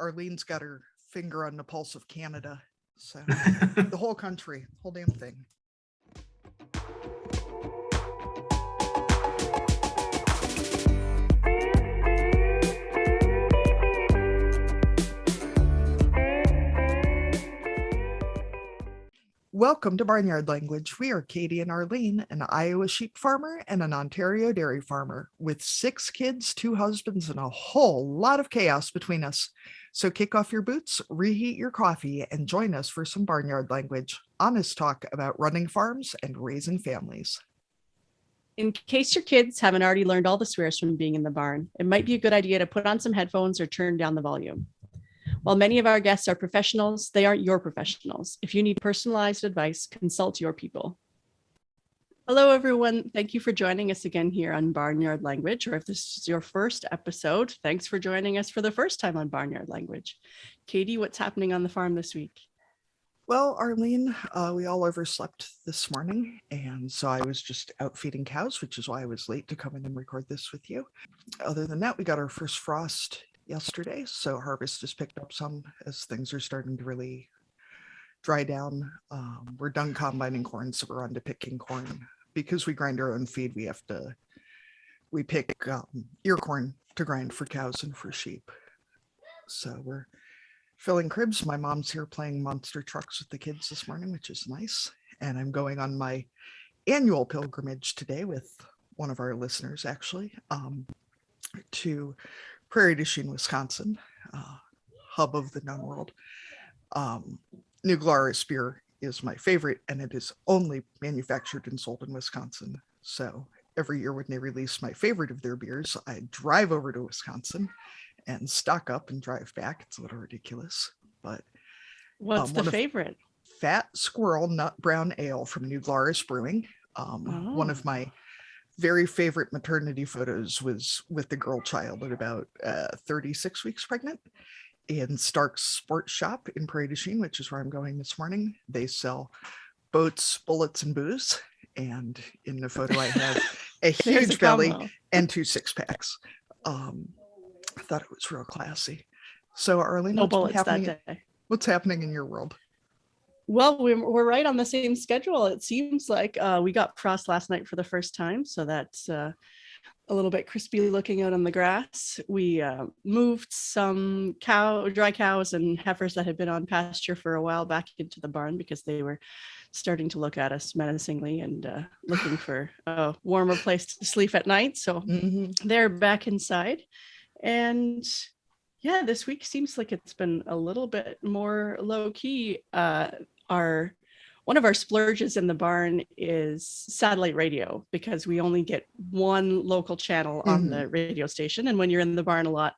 Arlene's got her finger on the pulse of Canada. So the whole country, whole damn thing. Welcome to Barnyard Language. We are Katie and Arlene, an Iowa sheep farmer and an Ontario dairy farmer with 6 kids, 2 husbands, and a whole lot of chaos between us. So kick off your boots, reheat your coffee, and join us for some Barnyard Language, honest talk about running farms and raising families. In case your kids haven't already learned all the swears from being in the barn, it might be a good idea to put on some headphones or turn down the volume. While many of our guests are professionals, they aren't your professionals. If you need personalized advice, consult your people. Hello, everyone. Thank you for joining us again here on Barnyard Language, or if this is your first episode, thanks for joining us for the first time on Barnyard Language. Katie, what's happening on the farm this week? Well, Arlene, we all overslept this morning, and so I was just out feeding cows, which is why I was late to come in and record this with you. Other than that, we got our first frost yesterday, so harvest has picked up some as things are starting to really dry down. We're done combining corn, so we're on to picking corn. Because we grind our own feed, we pick ear corn to grind for cows and for sheep. So we're filling cribs. My mom's here playing monster trucks with the kids this morning, which is nice. And I'm going on my annual pilgrimage today with one of our listeners, actually, to Prairie du Chien, Wisconsin, hub of the known world. New Glarus beer is my favorite, and it is only manufactured and sold in Wisconsin. So every year when they release my favorite of their beers, I drive over to Wisconsin and stock up and drive back. It's a little ridiculous, but what's the favorite? Fat Squirrel Nut Brown Ale from New Glarus Brewing. One of my very favorite maternity photos was with the girl child at about 36 weeks pregnant in Stark's Sports Shop in Prairie du Chien, which is where I'm going this morning. They sell boats, bullets, and booze. And in the photo, I have a huge belly and 2 6-packs. I thought it was real classy. So, Arlene, what's happening in your world? Well, we're right on the same schedule. It seems like we got frost last night for the first time, so that's a little bit crispy looking out on the grass. We moved some dry cows and heifers that had been on pasture for a while back into the barn because they were starting to look at us menacingly and looking for a warmer place to sleep at night. So they're back inside. And yeah, this week seems like it's been a little bit more low key. One of our splurges in the barn is satellite radio, because we only get one local channel on the radio station. And when you're in the barn a lot,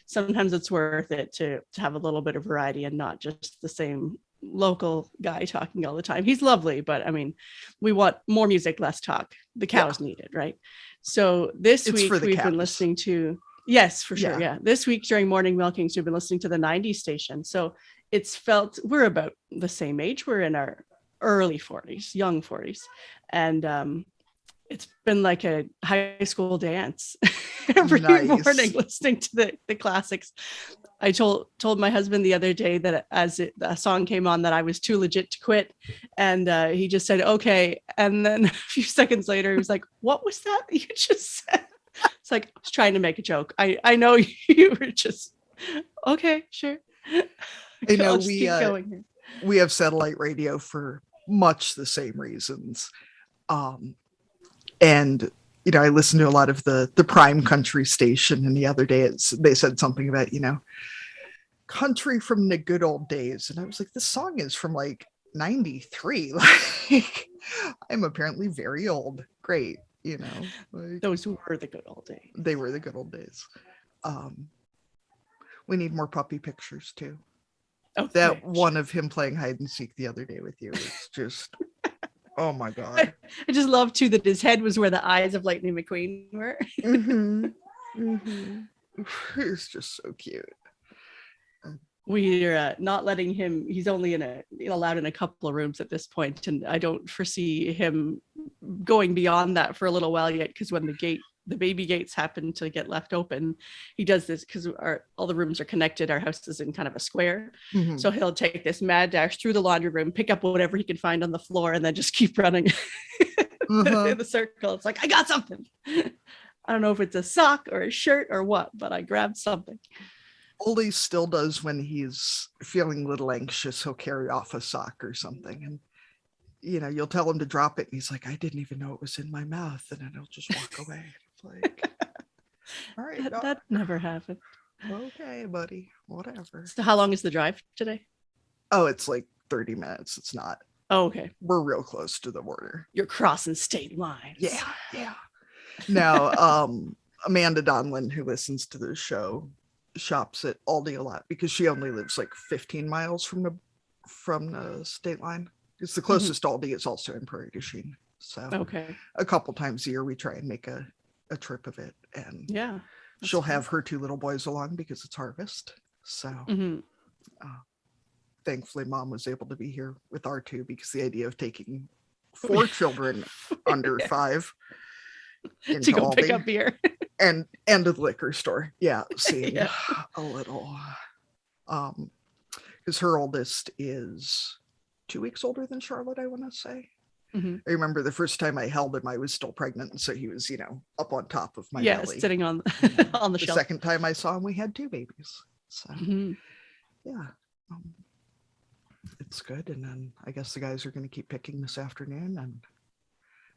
sometimes it's worth it to have a little bit of variety and not just the same local guy talking all the time. He's lovely, but I mean, we want more music, less talk. The cows need it, right? So this week we've been listening to, yes, for sure. Yeah. This week during morning milkings, we've been listening to the 90s station. So we're about the same age. We're in our early 40s, young 40s. And it's been like a high school dance every morning listening to the classics. I told my husband the other day that a song came on that I was too legit to quit. And he just said, okay. And then a few seconds later, he was like, what was that you just said? It's like, I was trying to make a joke. I know you were just, okay, sure. I know we have satellite radio for much the same reasons. And, you know, I listen to a lot of the prime country station, and the other day they said something about, you know, country from the good old days. And I was like, this song is from like 93. Like, I'm apparently very old. Great. You know, like, those were the good old days. They were the good old days. We need more puppy pictures too. Okay. That one of him playing hide and seek the other day with you is just, oh my God. I just love too that his head was where the eyes of Lightning McQueen were. It's just so cute. We're not letting him, he's only allowed in a couple of rooms at this point, and I don't foresee him going beyond that for a little while yet, because when the gate the baby gates happen to get left open, he does this because all the rooms are connected. Our house is in kind of a square. Mhm. So he'll take this mad dash through the laundry room, pick up whatever he can find on the floor, and then just keep running in the circle. It's like, I got something. I don't know if it's a sock or a shirt or what, but I grabbed something. Oldie still does when he's feeling a little anxious. He'll carry off a sock or something, and you'll tell him to drop it, and he's like, I didn't even know it was in my mouth, and then he'll just walk away. It's like, all right, that never happened. Okay, buddy, whatever. So how long is the drive today? Oh, it's like 30 minutes. It's not. Oh, okay. We're real close to the border. You're crossing state lines. Yeah. Now, Amanda Donlin, who listens to the show, shops at Aldi a lot because she only lives like 15 miles from the state line. It's the closest Aldi. It's also in Prairie du Chien. So a couple times a year we try and make a trip of it, and she'll have her 2 little boys along because it's harvest. So thankfully Mom was able to be here with our 2, because the idea of taking 4 children under 5 to go Aldi, pick up beer and a liquor store. Seeing a little, because her oldest is 2 weeks older than Charlotte, I want to say. I remember the first time I held him, I was still pregnant, and so he was, up on top of my belly, sitting on on the shelf. The second time I saw him, we had 2 babies. So it's good. And then I guess the guys are going to keep picking this afternoon, and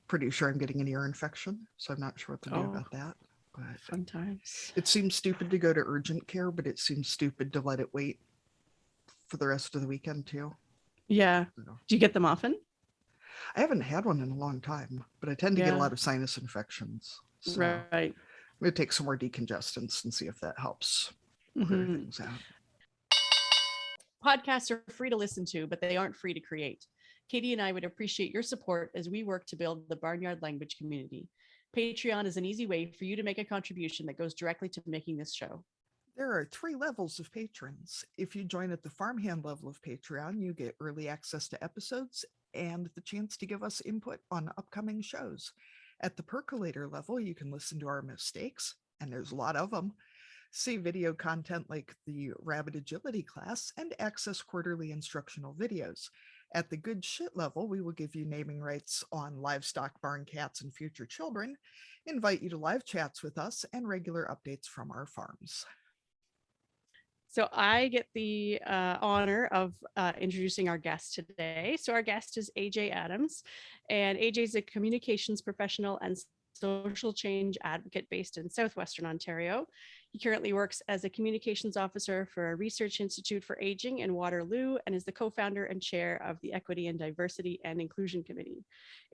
pretty sure I'm getting an ear infection, so I'm not sure what to do about that. But fun times. It seems stupid to go to urgent care, but it seems stupid to let it wait for the rest of the weekend too. Yeah. Do you get them often? I haven't had one in a long time, but I tend to get a lot of sinus infections. So right. I'm going to take some more decongestants and see if that helps clear things out. Podcasts are free to listen to, but they aren't free to create. Katie and I would appreciate your support as we work to build the Barnyard language community. Patreon is an easy way for you to make a contribution that goes directly to making this show. There are 3 levels of patrons. If you join at the farmhand level of Patreon, you get early access to episodes and the chance to give us input on upcoming shows. At the percolator level, you can listen to our mistakes, and there's a lot of them, see video content like the rabbit agility class, and access quarterly instructional videos. At the good shit level, we will give you naming rights on livestock, barn cats, and future children, invite you to live chats with us, and regular updates from our farms. So I get the honor of introducing our guest today. So our guest is AJ Adams, and AJ is a communications professional and social change advocate based in Southwestern Ontario. He currently works as a communications officer for a research institute for aging in Waterloo, and is the co-founder and chair of the Equity and Diversity and Inclusion Committee.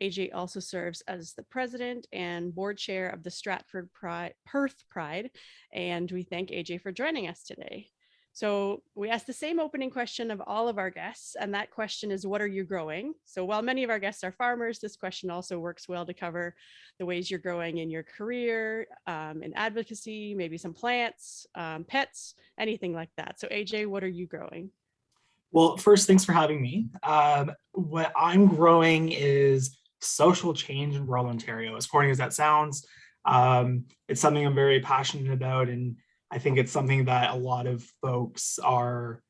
AJ also serves as the president and board chair of the Stratford Perth Pride, and we thank AJ for joining us today. So we asked the same opening question of all of our guests, and that question is, what are you growing? So while many of our guests are farmers, this question also works well to cover the ways you're growing in your career, in advocacy, maybe some plants, pets, anything like that. So AJ, what are you growing? Well, first, thanks for having me. What I'm growing is social change in rural Ontario. As corny as that sounds, it's something I'm very passionate about, and I think it's something that a lot of folks are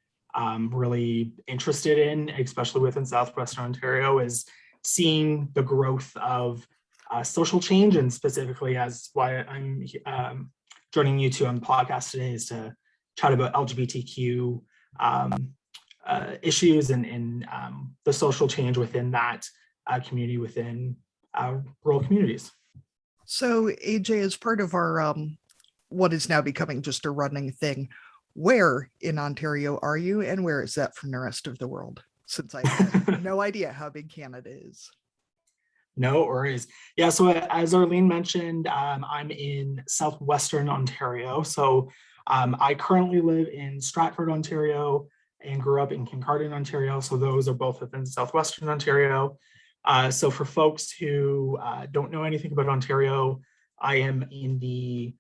really interested in, especially within Southwestern Ontario, is seeing the growth of social change, and specifically as why I'm joining you two on the podcast today is to chat about LGBTQ issues and the social change within that community, within rural communities. So AJ, is part of our what is now becoming just a running thing, where in Ontario are you, and where is that from the rest of the world? Since I have no idea how big Canada is. No worries. Yeah, so as Arlene mentioned, I'm in Southwestern Ontario. So I currently live in Stratford, Ontario, and grew up in Kincardine, Ontario. So those are both within Southwestern Ontario. So for folks who don't know anything about Ontario, I am in the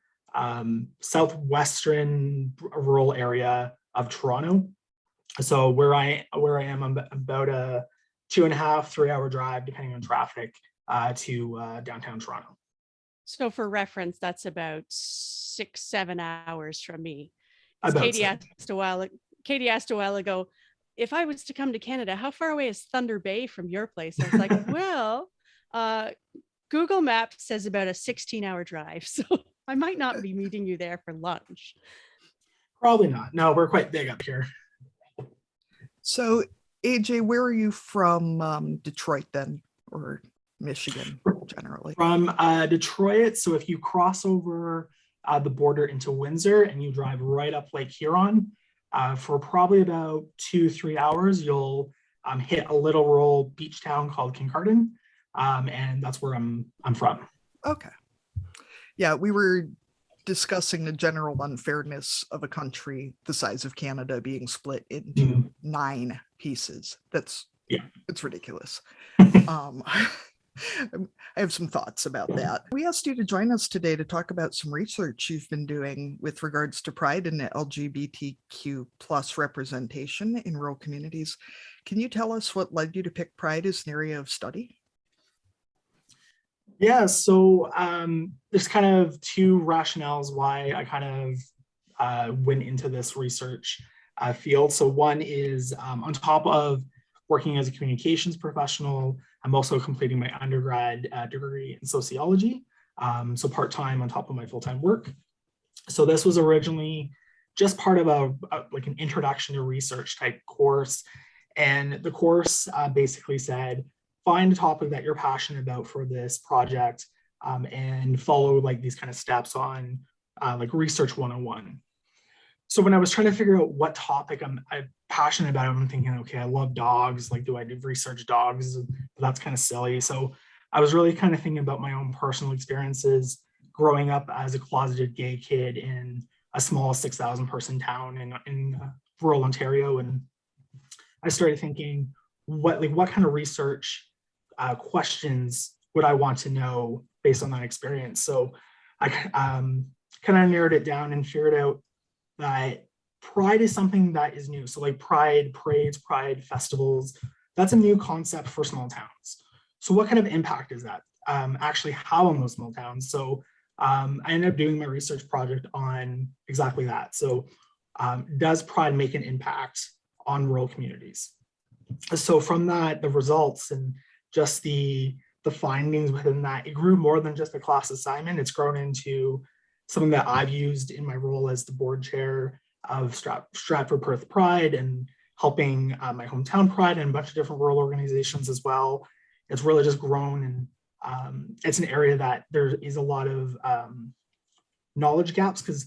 southwestern rural area of Toronto. So where I am, I'm about a 2.5-3 hour drive, depending on traffic, to downtown Toronto. So for reference, that's about 6-7 hours from me. 'Cause About Katie asked a while ago, if I was to come to Canada, how far away is Thunder Bay from your place? I was like, well, Google Maps says about a 16-hour drive. So I might not be meeting you there for lunch. Probably not. No, we're quite big up here. So, AJ, where are you from? Detroit then, or Michigan generally? From Detroit. So if you cross over the border into Windsor and you drive right up Lake Huron, for probably about 2-3 hours, you'll hit a little rural beach town called Kincardine, and that's where I'm from. Okay. Yeah, we were discussing the general unfairness of a country the size of Canada being split into 9 pieces. It's ridiculous. I have some thoughts about that. We asked you to join us today to talk about some research you've been doing with regards to pride and LGBTQ plus representation in rural communities. Can you tell us what led you to pick pride as an area of study? Yeah, so there's kind of 2 rationales why I kind of went into this research field. So one is on top of working as a communications professional, I'm also completing my undergrad degree in sociology, so part-time on top of my full-time work. So this was originally just part of like an introduction to research type course. And the course basically said, find a topic that you're passionate about for this project and follow like these kind of steps on like research 101. So when I was trying to figure out what topic I'm passionate about, I'm thinking, okay, I love dogs. Like, do I do research dogs? That's kind of silly. So I was really kind of thinking about my own personal experiences growing up as a closeted gay kid in a small 6,000 person town in rural Ontario. And I started thinking, what kind of research questions would I want to know based on that experience? So I kind of narrowed it down and figured out that pride is something that is new. So like pride parades, pride festivals, that's a new concept for small towns. So what kind of impact is that actually have on those small towns? So I ended up doing my research project on exactly that. So does pride make an impact on rural communities? So from that, the results and just the findings within that, it grew more than just a class assignment. It's grown into something that I've used in my role as the board chair of Stratford Perth Pride and helping my hometown Pride and a bunch of different rural organizations as well. It's really just grown, and it's an area that there is a lot of knowledge gaps because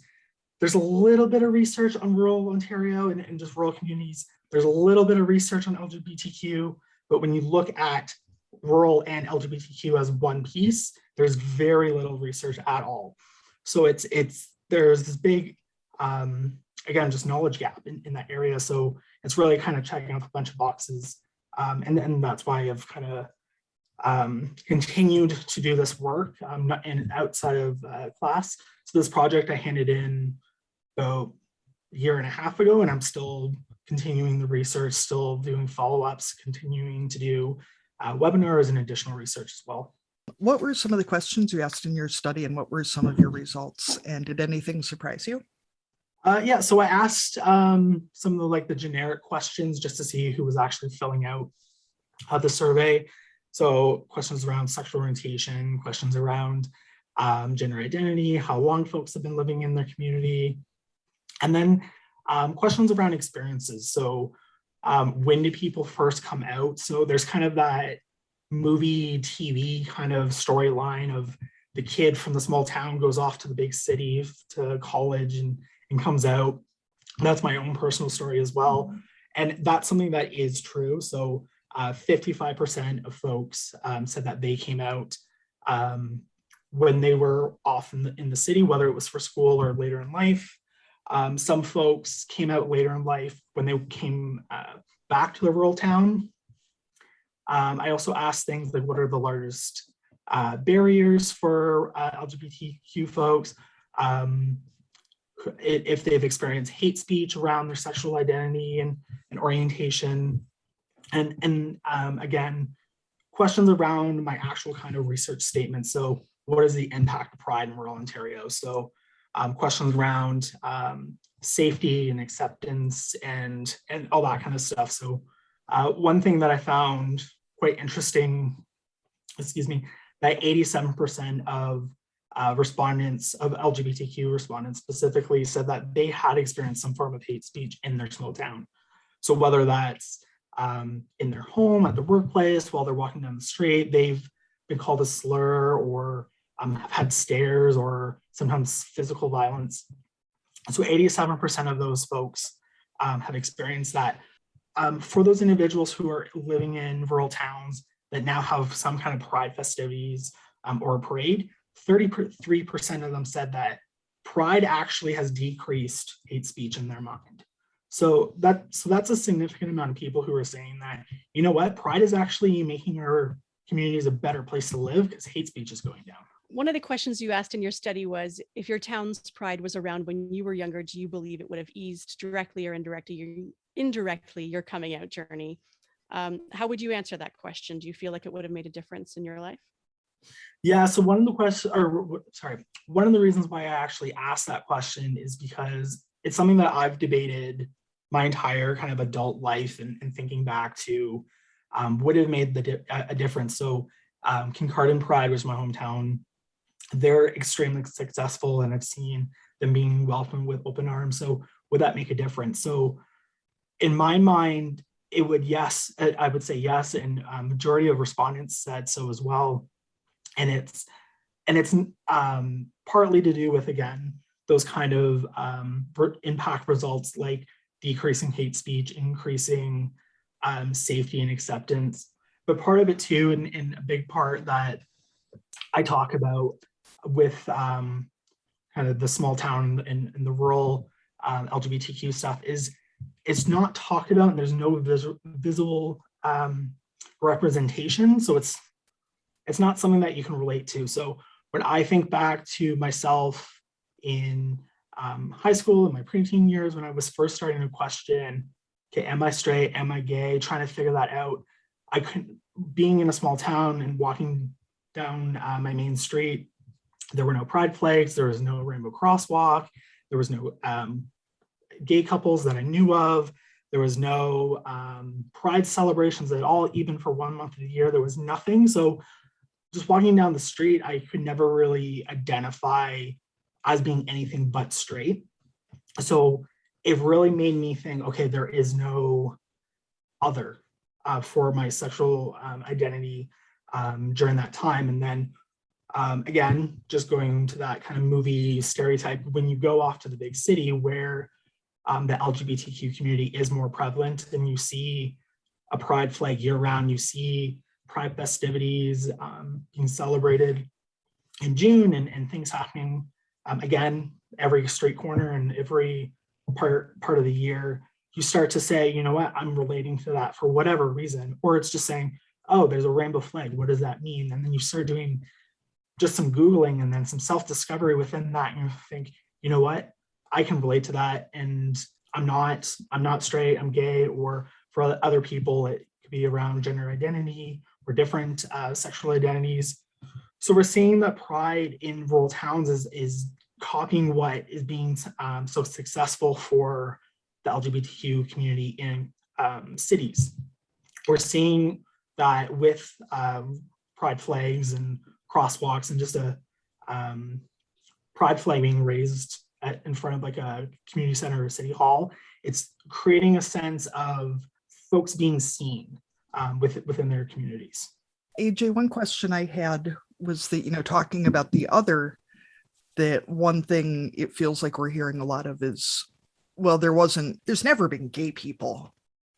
there's a little bit of research on rural Ontario and just rural communities. There's a little bit of research on LGBTQ, but when you look at rural and LGBTQ as one piece, there's very little research at all. So there's this big, again, just knowledge gap in that area. So it's really kind of checking off a bunch of boxes. And that's why I've kind of continued to do this work outside of class. So this project I handed in about a year and a half ago, and I'm still continuing the research, still doing follow-ups, continuing to do webinars and additional research as well. What were some of the questions you asked in your study and what were some of your results? And did anything surprise you? Yeah, so I asked some of the generic questions just to see who was actually filling out the survey. So questions around sexual orientation, questions around gender identity, how long folks have been living in their community, and then questions around experiences. So when did people first come out? So there's kind of that movie, TV kind of storyline of the kid from the small town goes off to the big city to college and comes out. That's my own personal story as well. And that's something that is true. So 55% of folks said that they came out when they were off in the city, whether it was for school or later in life. Some folks came out later in life when they came back to the rural town. I also asked things like, what are the largest barriers for LGBTQ folks? If they've experienced hate speech around their sexual identity and orientation. And again, questions around my actual kind of research statement. So what is the impact of Pride in rural Ontario? So questions around safety and acceptance and all that kind of stuff. So one thing that I found quite interesting, that 87% of respondents, of LGBTQ respondents specifically, said that they had experienced some form of hate speech in their small town. So whether that's in their home, at the workplace, while they're walking down the street, they've been called a slur or have had stares or sometimes physical violence. So 87% of those folks have experienced that. For those individuals who are living in rural towns that now have some kind of Pride festivities or a parade, 33% of them said that Pride actually has decreased hate speech in their mind. So that's a significant amount of people who are saying that, you know what, Pride is actually making our communities a better place to live because hate speech is going down. One of the questions you asked in your study was, if your town's Pride was around when you were younger, do you believe it would have eased directly or indirectly your coming out journey? How would you answer that question? Do you feel like it would have made a difference in your life? Yeah, so one of the reasons why I actually asked that question is because it's something that I've debated my entire kind of adult life and thinking back to would have made a difference. So Kincardine Pride was my hometown. They're extremely successful and I've seen them being welcomed with open arms. So would that make a difference? So in my mind, it would, yes, I would say yes. And majority of respondents said so as well. And it's partly to do with, again, those kind of impact results like decreasing hate speech, increasing safety and acceptance. But part of it too, and a big part that I talk about with kind of the small town and the rural LGBTQ stuff is it's not talked about and there's no visible representation. So it's not something that you can relate to. So when I think back to myself in high school, in my preteen years, when I was first starting to question, okay, am I straight, am I gay, trying to figure that out, I couldn't, being in a small town and walking down my main street, there were no pride flags, there was no rainbow crosswalk, there was no gay couples that I knew of, there was no pride celebrations at all, even for 1 month of the year, there was nothing. So just walking down the street, I could never really identify as being anything but straight. So it really made me think, okay, there is no other for my sexual identity during that time. And then again, just going to that kind of movie stereotype, when you go off to the big city where the LGBTQ community is more prevalent and you see a pride flag year round, you see Pride festivities being celebrated in June and things happening again every street corner and every part of the year, you start to say, you know what, I'm relating to that for whatever reason. Or it's just saying, oh, there's a rainbow flag, what does that mean? And then you start doing just some Googling and then some self-discovery within that, and you think, you know what, I can relate to that, and I'm not straight, I'm gay. Or for other people, it could be around gender identity or different sexual identities. So we're seeing that Pride in rural towns is copying what is being so successful for the LGBTQ community in cities. We're seeing that with pride flags and crosswalks and just a pride flag being raised in front of like a community center or city hall. It's creating a sense of folks being seen within their communities. AJ, one question I had was that, talking about the other, that one thing it feels like we're hearing a lot of is, well, there's never been gay people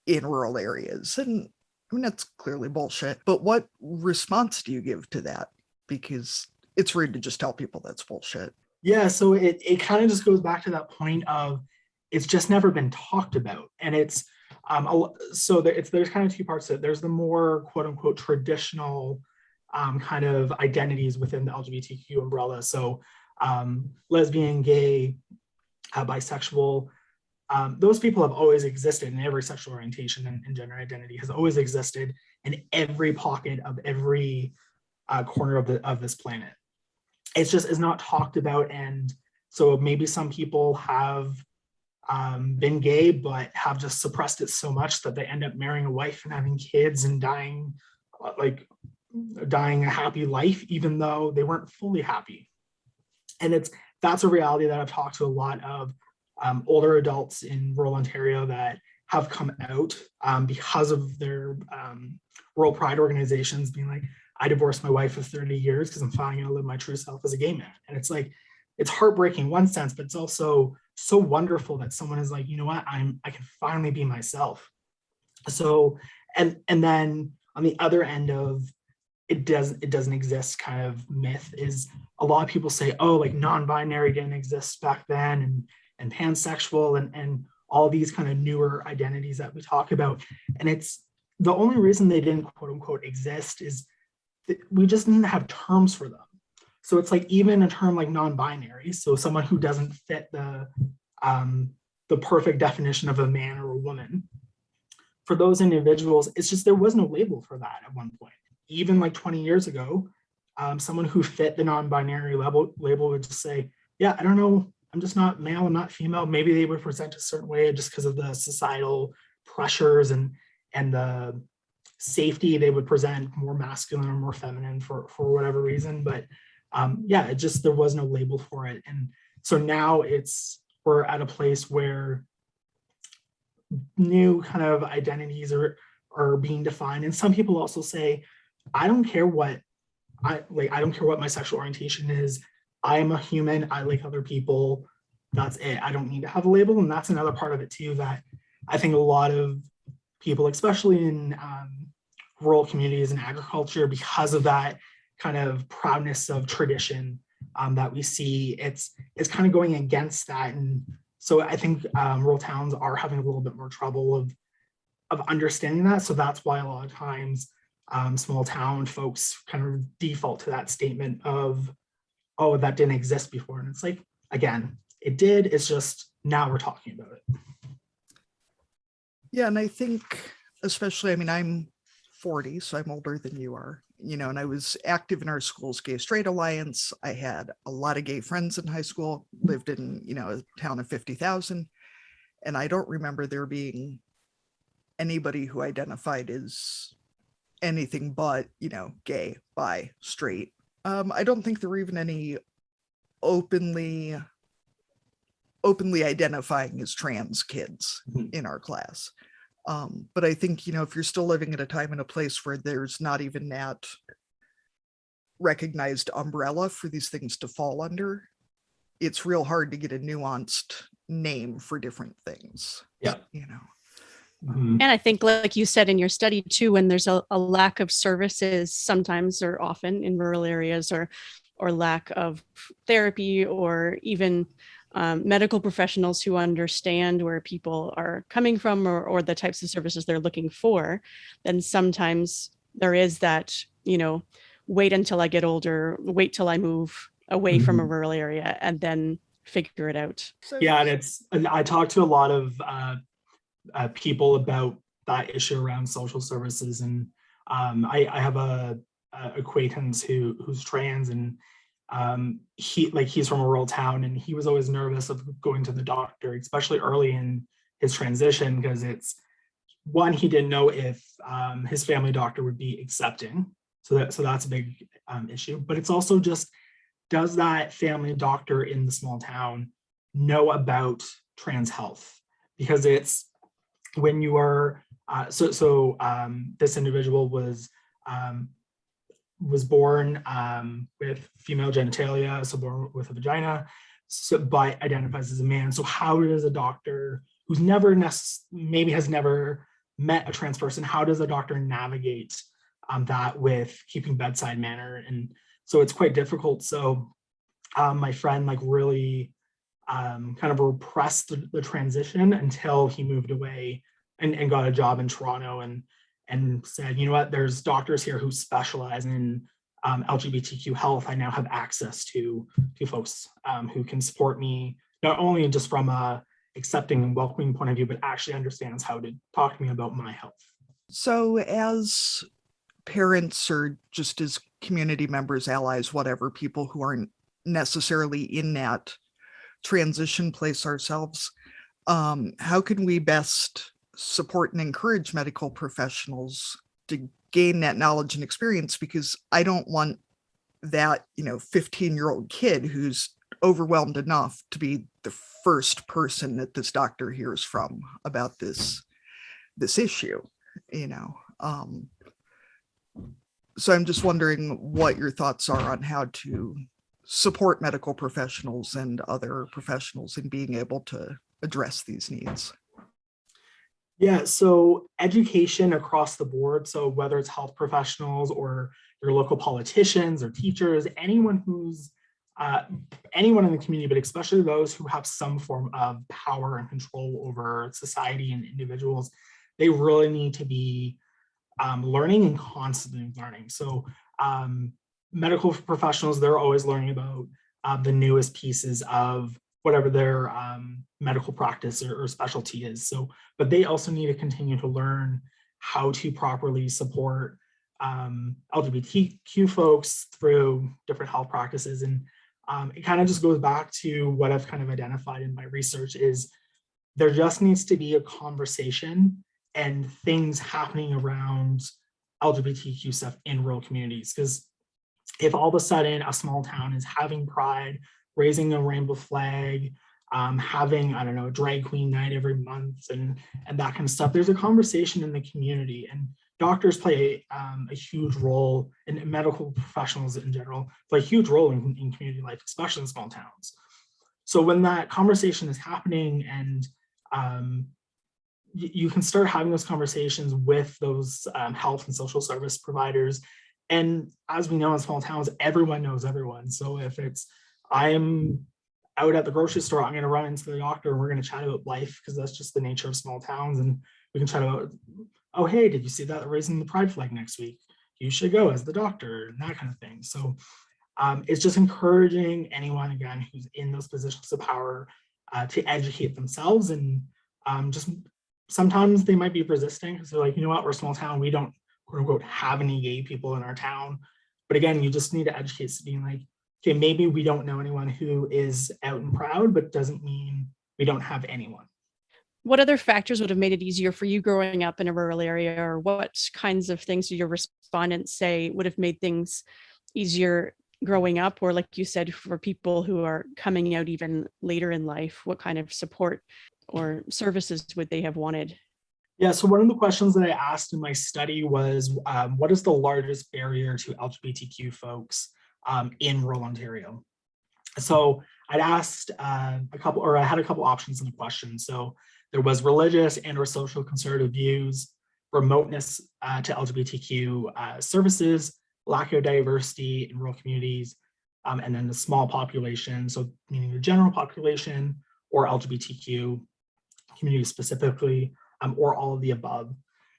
in rural areas. And I mean, that's clearly bullshit. But what response do you give to that? Because it's rude to just tell people that's bullshit. Yeah, so it kind of just goes back to that point of it's just never been talked about. And it's there's kind of two parts to it. There's the more quote unquote traditional kind of identities within the LGBTQ umbrella. So lesbian, gay, bisexual, those people have always existed, and every sexual orientation and gender identity has always existed in every pocket of every corner of this planet. it's just is not talked about. And so maybe some people have been gay, but have just suppressed it so much that they end up marrying a wife and having kids and dying a happy life, even though they weren't fully happy. And that's a reality that I've talked to a lot of older adults in rural Ontario that have come out because of their rural pride organizations being like, I divorced my wife of 30 years because I'm finally gonna live my true self as a gay man. And it's like, it's heartbreaking in one sense, but it's also so wonderful that someone is like, you know what, I can finally be myself. So, and then on the other end of it doesn't exist kind of myth is a lot of people say, oh, like non-binary didn't exist back then, and pansexual and all these kind of newer identities that we talk about. And it's the only reason they didn't quote unquote exist is that we just need to have terms for them. So it's like even a term like non-binary, so someone who doesn't fit the perfect definition of a man or a woman. For those individuals, it's just there was no label for that at one point. Even like 20 years ago, someone who fit the non-binary label would just say, yeah, I don't know, I'm just not male, I'm not female. Maybe they would present a certain way just because of the societal pressures and the safety. They would present more masculine or more feminine for whatever reason. But yeah, it just, there was no label for it. And so now we're at a place where new kind of identities are being defined. And some people also say, I don't care what I don't care what my sexual orientation is. I am a human. I like other people. That's it. I don't need to have a label. And that's another part of it too, that I think a lot of people, especially in rural communities and agriculture, because of that kind of proudness of tradition that we see, it's kind of going against that. And so I think rural towns are having a little bit more trouble of understanding that. So that's why a lot of times small town folks kind of default to that statement of, oh, that didn't exist before. And it's like, again, it did, it's just now we're talking about it. Yeah, and I think especially, I mean, I'm 40, so I'm older than you are, and I was active in our school's Gay Straight Alliance. I had a lot of gay friends in high school, lived in, a town of 50,000. And I don't remember there being anybody who identified as anything but, gay, bi, straight. I don't think there were even any openly identifying as trans kids in our class. But I think, if you're still living at a time and a place where there's not even that recognized umbrella for these things to fall under, it's real hard to get a nuanced name for different things. Yeah. And I think, like you said in your study too, when there's a lack of services sometimes or often in rural areas, or lack of therapy, or even medical professionals who understand where people are coming from, or the types of services they're looking for, then sometimes there is that, wait until I get older, wait till I move away from a rural area and then figure it out. Yeah, and I talked to a lot of people about that issue around social services, and I have a acquaintance who's trans, and he's from a rural town, and he was always nervous of going to the doctor, especially early in his transition, because it's one, he didn't know if his family doctor would be accepting, so that's a big issue. But it's also just, does that family doctor in the small town know about trans health? Because it's when you are this individual was born with female genitalia, so born with a vagina, but identifies as a man. So how does a doctor who's maybe has never met a trans person, how does a doctor navigate that with keeping bedside manner? And so it's quite difficult. So my friend really kind of repressed the transition until he moved away and got a job in Toronto, and said, you know what, there's doctors here who specialize in LGBTQ health. I now have access to folks who can support me, not only just from a accepting and welcoming point of view, but actually understands how to talk to me about my health. So as parents, or just as community members, allies, whatever, people who aren't necessarily in that transition place ourselves, how can we best support and encourage medical professionals to gain that knowledge and experience? Because I don't want that, 15-year-old kid who's overwhelmed enough to be the first person that this doctor hears from about this issue, so I'm just wondering what your thoughts are on how to support medical professionals and other professionals in being able to address these needs. Yeah, so education across the board, so whether it's health professionals or your local politicians or teachers, anyone in the community, but especially those who have some form of power and control over society and individuals, they really need to be learning and constantly learning. So medical professionals, they're always learning about the newest pieces of whatever their medical practice or specialty is. So, but they also need to continue to learn how to properly support LGBTQ folks through different health practices. And it kind of just goes back to what I've kind of identified in my research is there just needs to be a conversation and things happening around LGBTQ stuff in rural communities. Because if all of a sudden a small town is having pride, raising a rainbow flag, having, I don't know, a drag queen night every month and that kind of stuff, there's a conversation in the community, and doctors play a huge role, and medical professionals in general play a huge role in community life, especially in small towns. So when that conversation is happening and you can start having those conversations with those health and social service providers. And as we know in small towns, everyone knows everyone. So if it's, I'm out at the grocery store, I'm going to run into the doctor and we're going to chat about life, because that's just the nature of small towns. And we can chat about, oh, hey, did you see that raising the pride flag next week? You should go as the doctor, and that kind of thing. So it's just encouraging anyone, again, who's in those positions of power to educate themselves. And just sometimes they might be resisting because they're like, you know what, we're a small town, we don't, quote unquote, have any gay people in our town. But again, you just need to educate, being like, okay, maybe we don't know anyone who is out and proud, but doesn't mean we don't have anyone. What other factors would have made it easier for you growing up in a rural area, or what kinds of things do your respondents say would have made things easier growing up? Or like you said, for people who are coming out even later in life, what kind of support or services would they have wanted? Yeah, so one of the questions that I asked in my study was, what is the largest barrier to LGBTQ folks in rural Ontario? So I'd asked I had a couple options in the question. So there was religious and or social conservative views, remoteness to LGBTQ services, lack of diversity in rural communities, and then the small population, so meaning the general population or LGBTQ community specifically, or all of the above.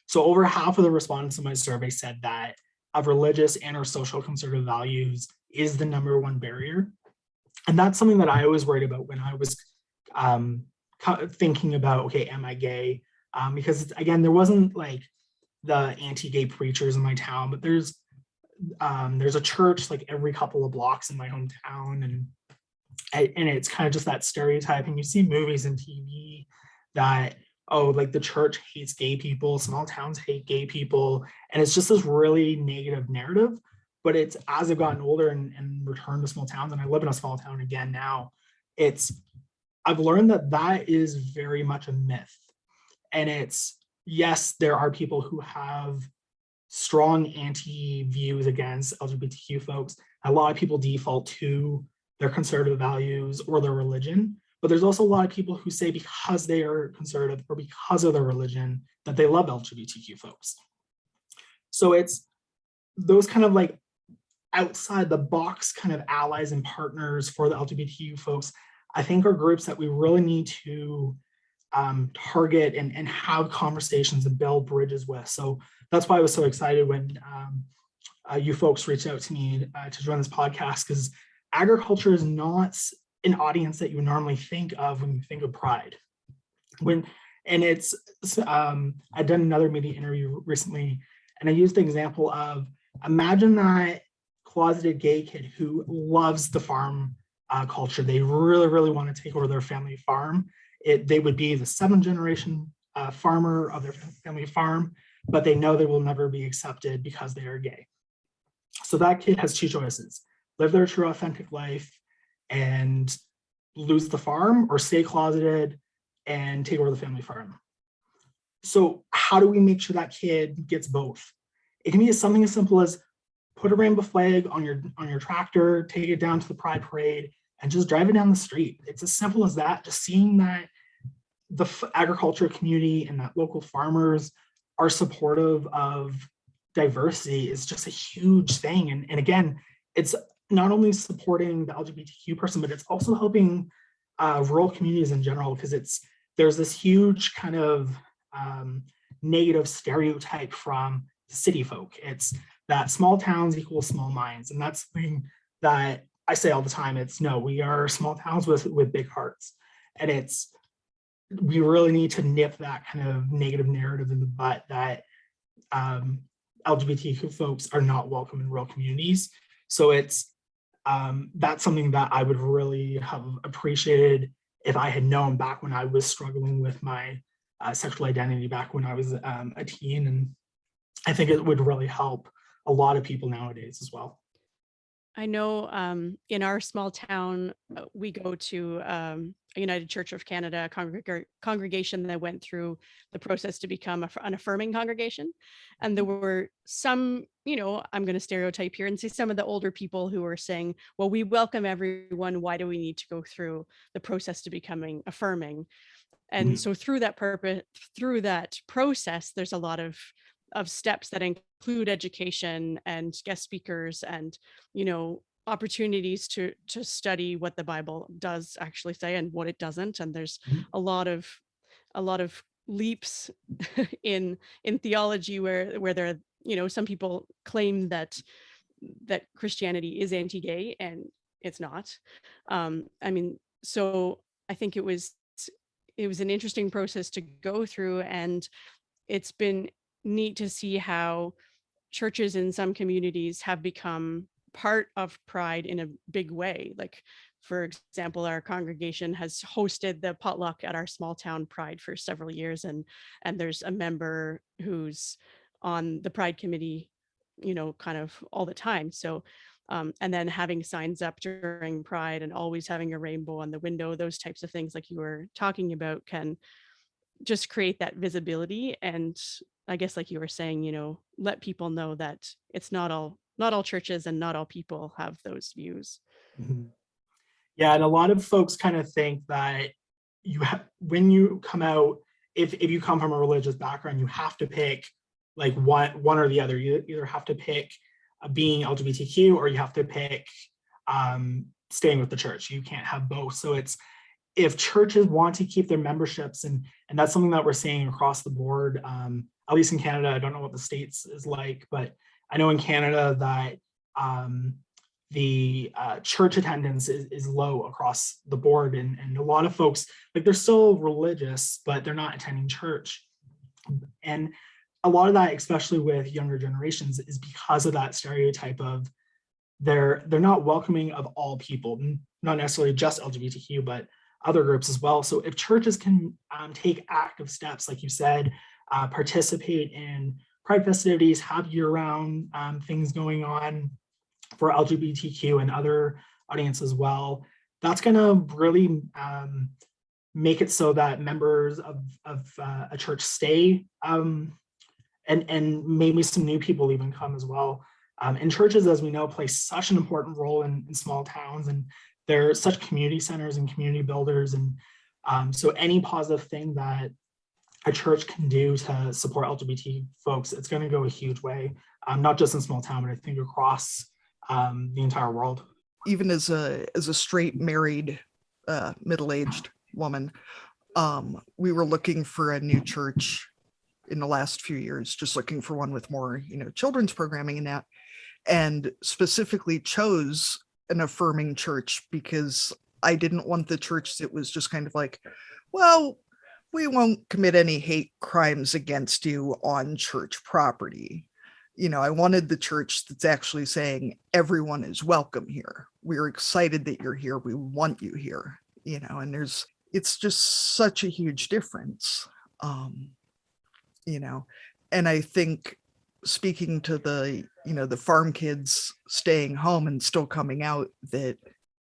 So over half of the respondents in my survey said that of religious and or social conservative values is the number one barrier. And that's something that I was worried about when I was thinking about, okay, am I gay? Because again, there wasn't like the anti-gay preachers in my town, but there's a church like every couple of blocks in my hometown, and it's kind of just that stereotype. And you see movies and TV that, oh, like the church hates gay people, small towns hate gay people, and it's just this really negative narrative. But it's, as I've gotten older and returned to small towns, and I live in a small town again now, I've learned that is very much a myth. And it's, yes, there are people who have strong anti-views against LGBTQ folks. A lot of people default to their conservative values or their religion, but there's also a lot of people who say because they are conservative or because of their religion that they love LGBTQ folks. So it's those kind of like outside the box kind of allies and partners for the LGBTQ folks, I think are groups that we really need to target and have conversations and build bridges with. So that's why I was so excited when you folks reached out to me to join this podcast, because agriculture is not an audience that you normally think of when you think of pride. I'd done another media interview recently, and I used the example of, imagine that closeted gay kid who loves the farm culture. They really, really want to take over their family farm. They would be the seventh generation farmer of their family farm, but they know they will never be accepted because they are gay. So that kid has two choices: live their true, authentic life and lose the farm, or stay closeted and take over the family farm. So how do we make sure that kid gets both? It can be something as simple as put a rainbow flag on your tractor, take it down to the Pride Parade, and just drive it down the street. It's as simple as that. Just seeing that the agriculture community and that local farmers are supportive of diversity is just a huge thing. And again, it's not only supporting the LGBTQ person, but it's also helping rural communities in general, because there's this huge kind of negative stereotype from city folk. It's that small towns equal small minds. And that's something that I say all the time. No, we are small towns with big hearts. And we really need to nip that kind of negative narrative in the butt that LGBTQ folks are not welcome in rural communities. So that's something that I would really have appreciated if I had known back when I was struggling with my sexual identity, back when I was a teen. And I think it would really help a lot of people nowadays as well. I know in our small town, we go to a United Church of Canada congregation that went through the process to become an affirming congregation. And there were some, I'm going to stereotype here and say some of the older people who were saying, well, we welcome everyone. Why do we need to go through the process to becoming affirming? And so through that process, there's a lot of steps that include education and guest speakers and, opportunities to study what the Bible does actually say and what it doesn't. And there's a lot of leaps in theology where there are, some people claim that Christianity is anti-gay, and it's not. So I think it was an interesting process to go through, and it's been neat to see how churches in some communities have become part of Pride in a big way. Like, for example, our congregation has hosted the potluck at our small town Pride for several years, and there's a member who's on the Pride committee, kind of all the time. So and then having signs up during Pride and always having a rainbow on the window, those types of things like you were talking about can just create that visibility. And I guess, like you were saying, let people know that it's not all churches and not all people have those views. Mm-hmm. Yeah, and a lot of folks kind of think that when you come out, if you come from a religious background, you have to pick like one or the other. You either have to pick being LGBTQ, or you have to pick staying with the church. You can't have both. So if churches want to keep their memberships, and that's something that we're seeing across the board, at least in Canada. I don't know what the States is like, but I know in Canada that the church attendance is low across the board, and a lot of folks, like, they're still religious, but they're not attending church. And a lot of that, especially with younger generations, is because of that stereotype of they're not welcoming of all people, not necessarily just LGBTQ, but other groups as well. So if churches can take active steps, like you said, participate in Pride festivities, have year-round things going on for LGBTQ and other audience as well, that's going to really make it so that members of a church stay, and maybe some new people even come as well. And churches, as we know, play such an important role in small towns, and they're such community centers and community builders. And so any positive thing that a church can do to support LGBT folks, it's going to go a huge way, not just in small town, but I think across the entire world. Even as a straight married middle-aged woman, we were looking for a new church in the last few years, just looking for one with more, children's programming and that, and specifically chose an affirming church because I didn't want the church that was just kind of like, well, we won't commit any hate crimes against you on church property. I wanted the church that's actually saying everyone is welcome here. We're excited that you're here. We want you here, and it's just such a huge difference. And I think speaking to the farm kids staying home and still coming out, that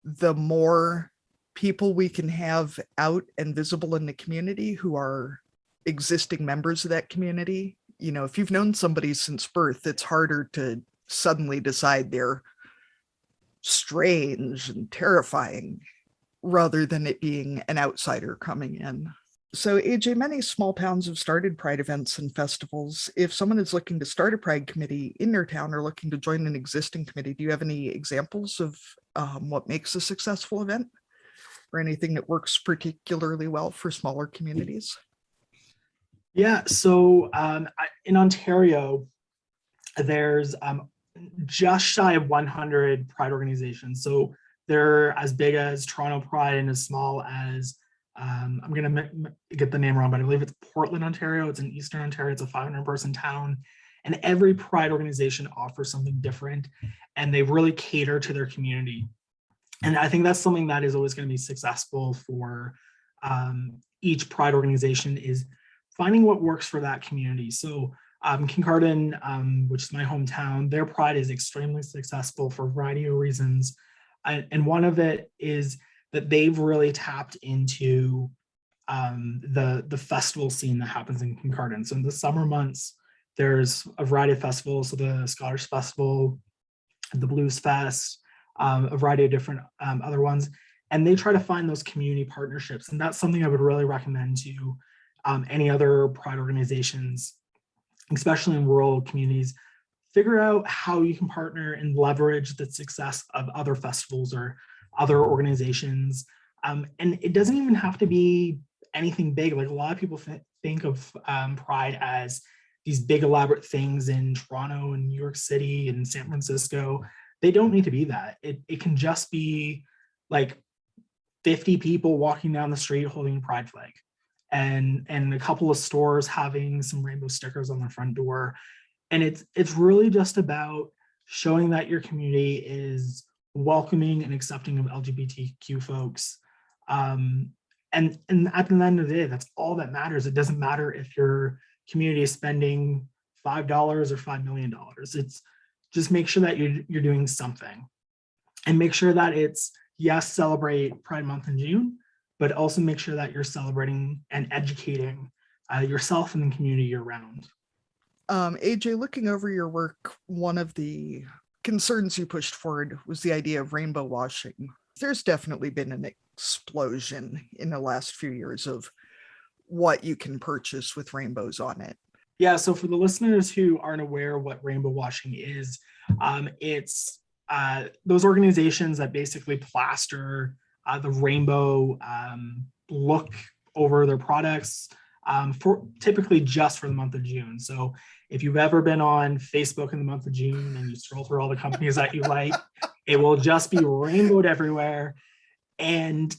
the more people we can have out and visible in the community who are existing members of that community, if you've known somebody since birth, it's harder to suddenly decide they're strange and terrifying rather than it being an outsider coming in. So AJ, many small towns have started Pride events and festivals. If someone is looking to start a Pride committee in their town or looking to join an existing committee, do you have any examples of what makes a successful event or anything that works particularly well for smaller communities? Yeah, so in Ontario, there's just shy of 100 Pride organizations. So they're as big as Toronto Pride and as small as, I'm going to get the name wrong, but I believe it's Portland, Ontario. It's in Eastern Ontario. It's a 500-person town. And every Pride organization offers something different, and they really cater to their community. And I think that's something that is always going to be successful for each Pride organization, is finding what works for that community. So Kincardine, which is my hometown, their Pride is extremely successful for a variety of reasons. And one of it is that they've really tapped into the festival scene that happens in Kincardine. So in the summer months, there's a variety of festivals. So the Scottish Festival, the Blues Fest, a variety of different other ones. And they try to find those community partnerships. And that's something I would really recommend to any other Pride organizations, especially in rural communities. Figure out how you can partner and leverage the success of other festivals or other organizations. And it doesn't even have to be anything big. Like, a lot of people think of Pride as these big elaborate things in Toronto and New York City and San Francisco. They don't need to be that. It can just be like 50 people walking down the street holding a Pride flag, and a couple of stores having some rainbow stickers on their front door. And it's really just about showing that your community is welcoming and accepting of LGBTQ folks. And at the end of the day, that's all that matters. It doesn't matter if your community is spending $5 or $5 million. It's just make sure that you're doing something, and make sure that it's, yes, celebrate Pride Month in June, but also make sure that you're celebrating and educating yourself and the community year round. AJ, looking over your work, one of the concerns you pushed forward was the idea of rainbow washing. There's definitely been an explosion in the last few years of what you can purchase with rainbows on it. Yeah, so for the listeners who aren't aware of what rainbow washing is, it's those organizations that basically plaster the rainbow look over their products, for typically just for the month of June. So if you've ever been on Facebook in the month of June and you scroll through all the companies that you like, it will just be rainbowed everywhere. And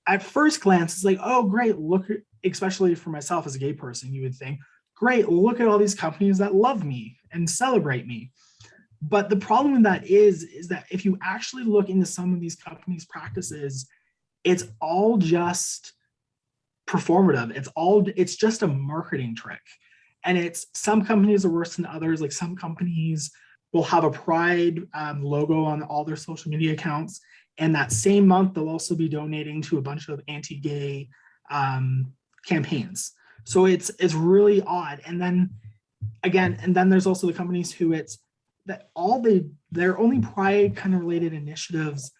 at first glance, it's like, oh, great, look, especially for myself as a gay person, you would think, great, look at all these companies that love me and celebrate me. But the problem with that is that if you actually look into some of these companies' practices, it's all just performative. It's just a marketing trick. And some companies are worse than others. Like, some companies will have a Pride logo on all their social media accounts. And that same month, they'll also be donating to a bunch of anti-gay campaigns. So it's really odd. And then there's also the companies who their only Pride kind of related initiatives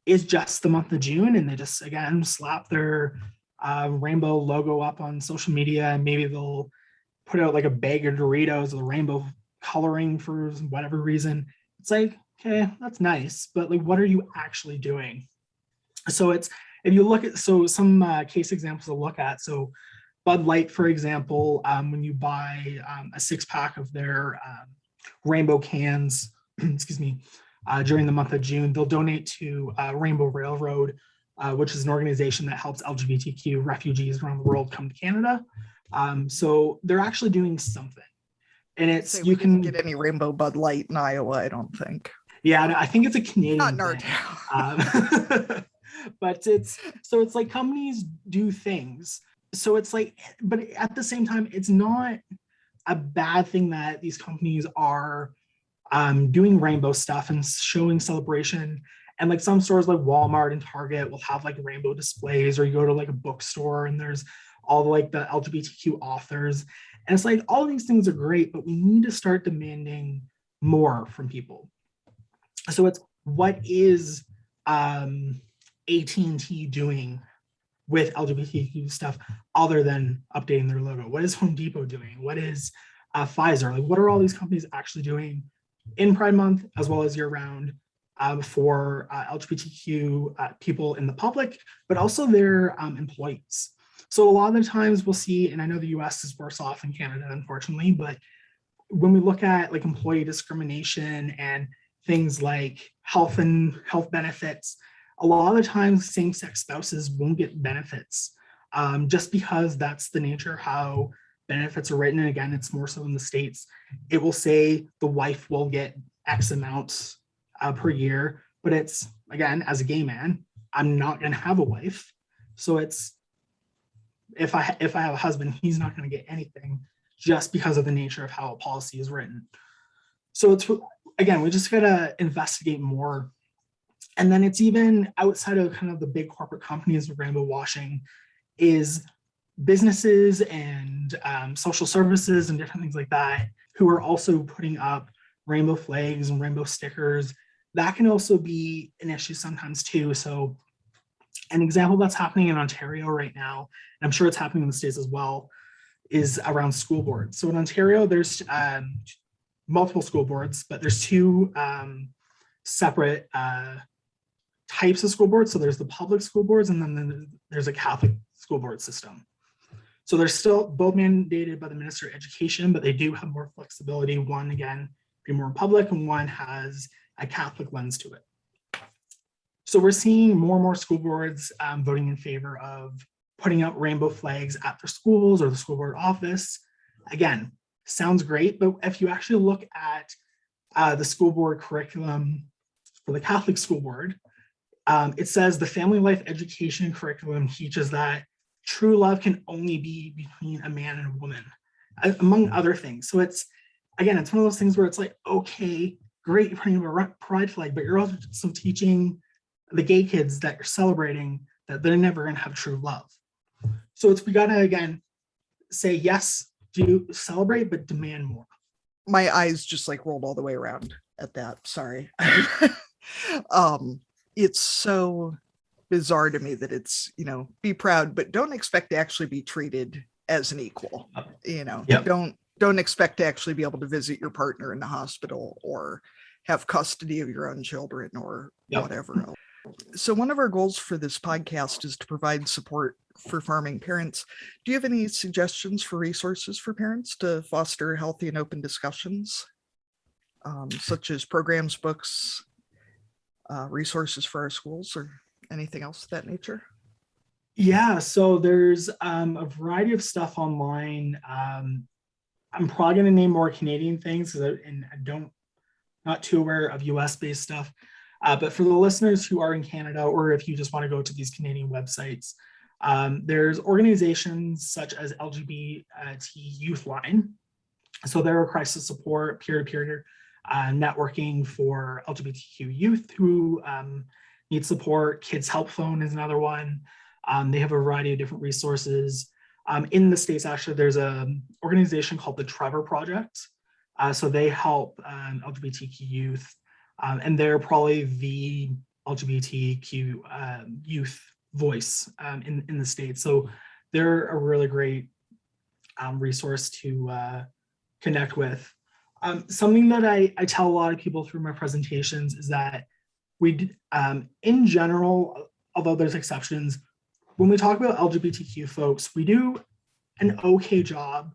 is just the month of June, and they just, again, slap their rainbow logo up on social media, and maybe they'll put out like a bag of Doritos with rainbow coloring for whatever reason. It's like, okay, that's nice, but like, what are you actually doing? So if you look at, some case examples to look at. So Bud Light, for example, when you buy a 6-pack of their rainbow cans, excuse me, during the month of June, they'll donate to Rainbow Railroad, which is an organization that helps LGBTQ refugees around the world come to Canada. So they're actually doing something. And it's, Say you we can didn't get any rainbow Bud Light in Iowa, I don't think. Yeah, I think it's a Canadian Not in our thing. town. But it's like companies do things. So it's like, but at the same time, it's not a bad thing that these companies are doing rainbow stuff and showing celebration. And like some stores like Walmart and Target will have like rainbow displays, or you go to like a bookstore and there's all like the LGBTQ authors. And it's like, all these things are great, but we need to start demanding more from people. So it's, what is AT&T doing with LGBTQ stuff other than updating their logo? What is Home Depot doing? What is Pfizer? Like, what are all these companies actually doing in Pride Month as well as year round for LGBTQ people in the public, but also their employees? So a lot of the times we'll see, and I know the US is worse off than Canada, unfortunately, but when we look at like employee discrimination and things like health benefits, a lot of the times same-sex spouses won't get benefits just because that's the nature of how benefits are written. And again, it's more so in the States. It will say the wife will get X amount per year, but it's, again, as a gay man, I'm not going to have a wife. So it's, if I have a husband, he's not going to get anything just because of the nature of how a policy is written. So it's, again, we just got to investigate more. And then it's even outside of kind of the big corporate companies with rainbow washing, is businesses and social services and different things like that, who are also putting up rainbow flags and rainbow stickers. That can also be an issue sometimes too. So an example that's happening in Ontario right now, and I'm sure it's happening in the States as well, is around school boards. So in Ontario, there's multiple school boards, but there's two separate types of school boards. So there's the public school boards, and then there's a Catholic school board system. So they're still both mandated by the Minister of Education, but they do have more flexibility. One, again, be more public, and one has a Catholic lens to it. So we're seeing more and more school boards voting in favor of putting out rainbow flags at their schools or the school board office. Again, sounds great, but if you actually look at the school board curriculum for the Catholic school board, it says the family life education curriculum teaches that true love can only be between a man and a woman, among other things. So it's, again, it's one of those things where it's like, okay, great, you're putting up a pride flag, but you're also teaching the gay kids that you're celebrating that they're never going to have true love. So it's, we got to, again, say, yes, do celebrate, but demand more. My eyes just like rolled all the way around at that. Sorry. It's so bizarre to me that it's, you know, be proud, but don't expect to actually be treated as an equal. You know, Yep. Don't expect to actually be able to visit your partner in the hospital or have custody of your own children or Yep. whatever else. So one of our goals for this podcast is to provide support for farming parents. Do you have any suggestions for resources for parents to foster healthy and open discussions, such as programs, books, resources for our schools, or anything else of that nature? Yeah, so there's a variety of stuff online. I'm probably going to name more Canadian things, and I don't, not too aware of US-based stuff. But for the listeners who are in Canada, or if you just want to go to these Canadian websites, there's organizations such as LGBT Youth Line. So they're a crisis support, peer-to-peer networking for LGBTQ youth who need support. Kids Help Phone is another one. They have a variety of different resources. In the States, actually, there's an organization called the Trevor Project. So they help LGBTQ youth. And they're probably the LGBTQ youth voice in the States. So they're a really great resource to connect with. Something that I tell a lot of people through my presentations is that we, in general, although there's exceptions, when we talk about LGBTQ folks, we do an okay job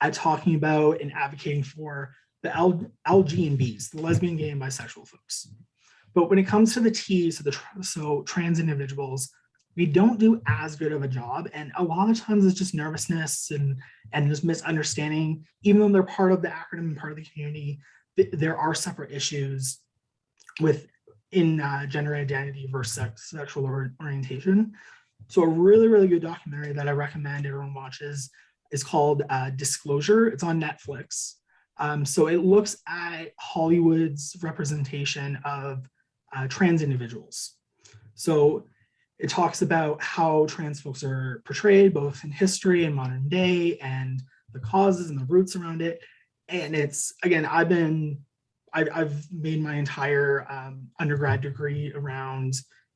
at talking about and advocating for the LG and Bs, the lesbian, gay, and bisexual folks. But when it comes to the Ts, so trans individuals, we don't do as good of a job. And a lot of times it's just nervousness and just misunderstanding. Even though they're part of the acronym and part of the community, there are separate issues with in gender identity versus sexual orientation. So a really, really good documentary that I recommend everyone watches is called Disclosure. It's on Netflix. So it looks at Hollywood's representation of trans individuals. So it talks about how trans folks are portrayed both in history and modern day and the causes and the roots around it. And it's, again, I've made my entire undergrad degree around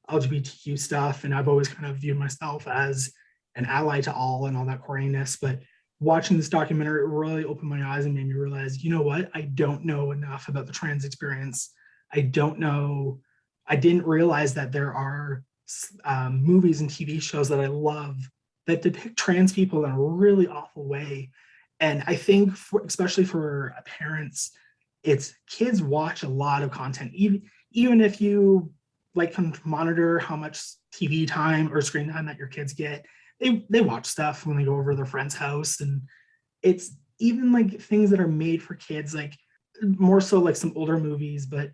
LGBTQ stuff, and I've always kind of viewed myself as an ally to all and all that corniness. But watching this documentary, it really opened my eyes and made me realize, you know what? I don't know enough about the trans experience. I didn't realize that there are movies and TV shows that I love that depict trans people in a really awful way. And I think, especially for parents, it's kids watch a lot of content, even if you like can monitor how much TV time or screen time that your kids get. They watch stuff when they go over to their friend's house, and it's even like things that are made for kids, like more so like some older movies, but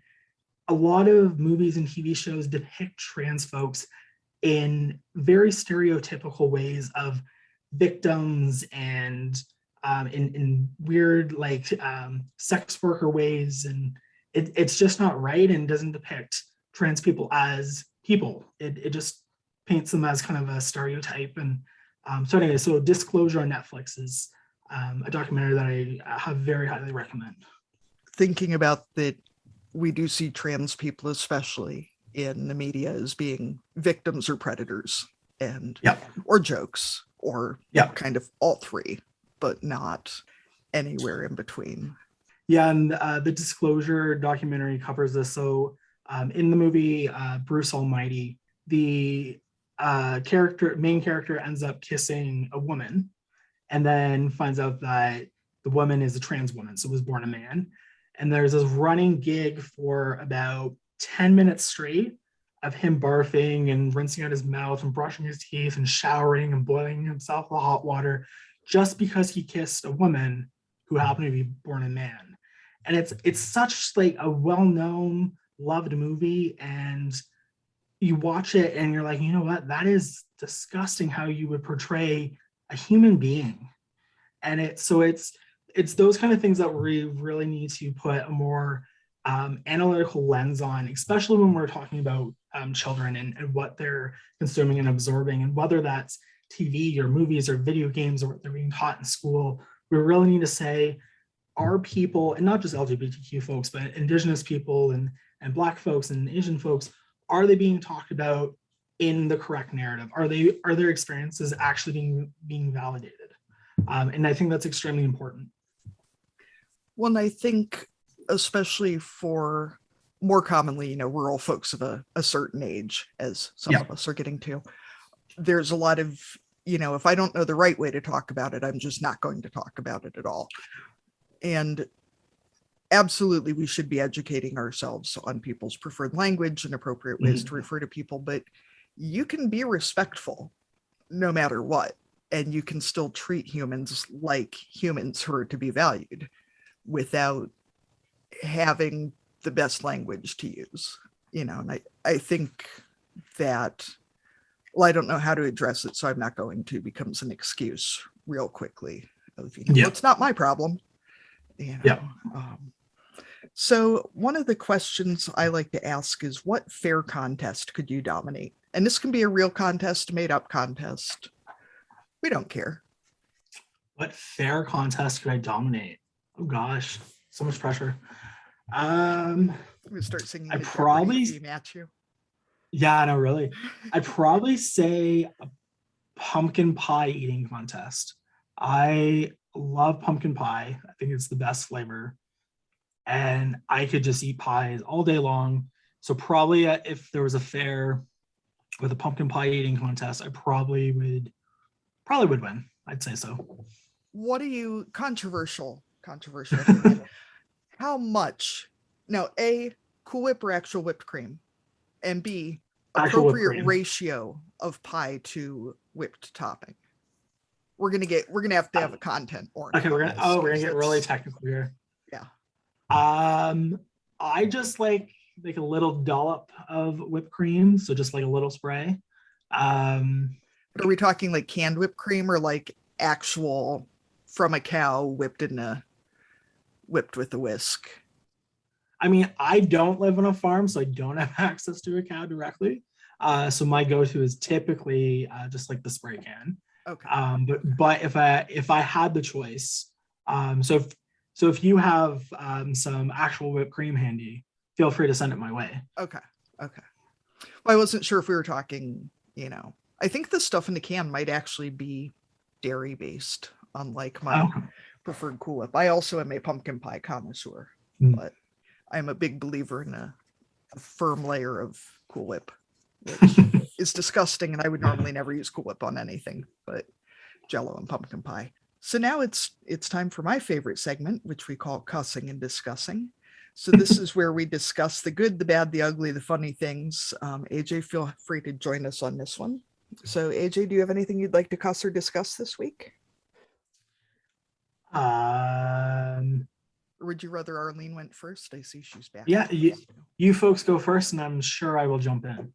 a lot of movies and TV shows depict trans folks in very stereotypical ways of victims and in weird like sex worker ways, and it's just not right and doesn't depict trans people as people. It just paints them as kind of a stereotype. And so anyway, so Disclosure on Netflix is a documentary that I have very highly recommend. Thinking about that, we do see trans people, especially in the media, as being victims or predators, and or jokes, or kind of all three, but not anywhere in between. Yeah, and the Disclosure documentary covers this. So in the movie Bruce Almighty, the main character ends up kissing a woman, and then finds out that the woman is a trans woman, so was born a man. And there's this running gig for about 10 minutes straight of him barfing and rinsing out his mouth and brushing his teeth and showering and boiling himself with hot water just because he kissed a woman who happened to be born a man. And it's such like a well-known, loved movie, and you watch it and you're like, you know what, that is disgusting how you would portray a human being. And it's those kind of things that we really need to put a more analytical lens on, especially when we're talking about children and what they're consuming and absorbing, and whether that's TV or movies or video games or what they're being taught in school. We really need to say, are people, and not just LGBTQ folks, but Indigenous people and Black folks and Asian folks, are they being talked about in the correct narrative? Are their experiences actually being validated? And I think that's extremely important. Well, and I think especially for more commonly, rural folks of a certain age, as some of us are getting to, there's a lot of, if I don't know the right way to talk about it, I'm just not going to talk about it at all. And absolutely, we should be educating ourselves on people's preferred language and appropriate ways to refer to people, but you can be respectful no matter what, and you can still treat humans like humans who are to be valued without having the best language to use, and I think that, well, I don't know how to address it, so I'm not going to, becomes an excuse real quickly of, it's not my problem. So one of the questions I like to ask is, what fair contest could you dominate? And this can be a real contest, made up contest. We don't care. What fair contest could I dominate? Oh gosh, so much pressure. I'm gonna start singing. I probably match you. Yeah, no, really. I'd probably say a pumpkin pie eating contest. I love pumpkin pie. I think it's the best flavor, and I could just eat pies all day long. So probably if there was a fair with a pumpkin pie eating contest, I probably would win. I'd say so. What are you controversial? How much? Now, A, Cool Whip or actual whipped cream, and B, Actual whipped appropriate cream. ratio of pie to whipped topping? We're gonna have to have a content warning. Okay, we're gonna get really technical here. Yeah. I just like a little dollop of whipped cream, so just like a little spray. But are we talking like canned whipped cream or like actual from a cow whipped with a whisk? I mean, I don't live on a farm, so I don't have access to a cow directly. So my go-to is typically just like the spray can. Okay. But if I had the choice, so if you have some actual whipped cream handy, feel free to send it my way. Okay. Well, I wasn't sure if we were talking, I think the stuff in the can might actually be dairy based, unlike my preferred Cool Whip. I also am a pumpkin pie connoisseur, but I'm a big believer in a firm layer of Cool Whip, which is disgusting, and I would normally never use Cool Whip on anything but Jell-O and pumpkin pie. So now it's time for my favorite segment, which we call Cussing and Discussing. So this is where we discuss the good, the bad, the ugly, the funny things. AJ, feel free to join us on this one. So AJ, do you have anything you'd like to cuss or discuss this week? Or would you rather Arlene went first? I see she's back. Yeah, you folks go first, and I'm sure I will jump in.